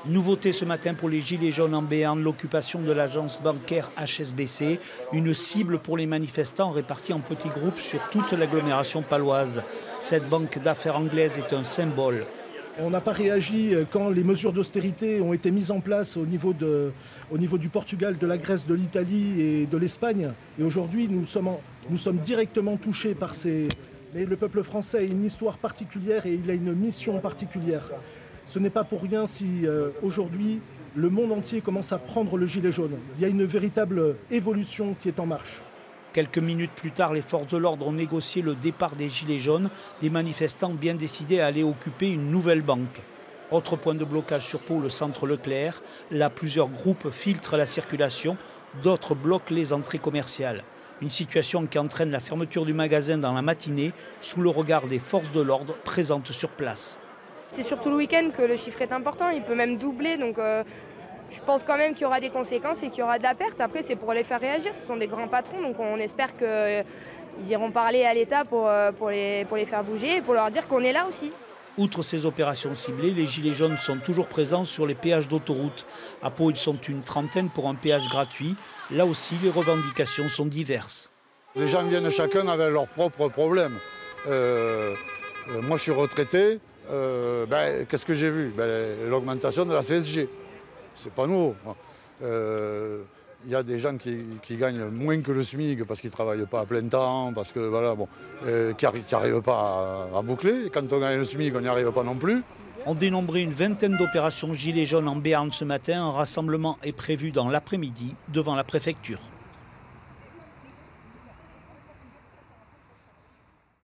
Nouveauté ce matin pour les Gilets jaunes en Béarn, l'occupation de l'agence bancaire HSBC, une cible pour les manifestants répartis en petits groupes sur toute l'agglomération paloise. Cette banque d'affaires anglaise est un symbole. On n'a pas réagi quand les mesures d'austérité ont été mises en place au niveau du Portugal, de la Grèce, de l'Italie et de l'Espagne. Et aujourd'hui, nous sommes directement touchés par ces... Mais le peuple français a une histoire particulière et il a une mission particulière. Ce n'est pas pour rien si aujourd'hui, le monde entier commence à prendre le gilet jaune. Il y a une véritable évolution qui est en marche. Quelques minutes plus tard, les forces de l'ordre ont négocié le départ des Gilets jaunes, des manifestants bien décidés à aller occuper une nouvelle banque. Autre point de blocage sur Pau, le centre Leclerc. Là, plusieurs groupes filtrent la circulation, d'autres bloquent les entrées commerciales. Une situation qui entraîne la fermeture du magasin dans la matinée, sous le regard des forces de l'ordre présentes sur place. C'est surtout le week-end que le chiffre est important, il peut même doubler, donc je pense quand même qu'il y aura des conséquences et qu'il y aura de la perte. Après, c'est pour les faire réagir, ce sont des grands patrons, donc on espère qu'ils iront parler à l'État pour les faire bouger et pour leur dire qu'on est là aussi. Outre ces opérations ciblées, les Gilets jaunes sont toujours présents sur les péages d'autoroute. À Pau, ils sont une trentaine pour un péage gratuit. Là aussi, les revendications sont diverses. Les gens viennent chacun avec leurs propres problèmes. Moi, je suis retraité. Qu'est-ce que j'ai vu? L'augmentation de la CSG. C'est pas nouveau. Il y a des gens qui gagnent moins que le SMIC parce qu'ils ne travaillent pas à plein temps, parce que voilà, qui n'arrivent pas à boucler. Et quand on gagne le SMIC, on n'y arrive pas non plus. On dénombrait une vingtaine d'opérations Gilets jaunes en Béarn ce matin. Un rassemblement est prévu dans l'après-midi devant la préfecture.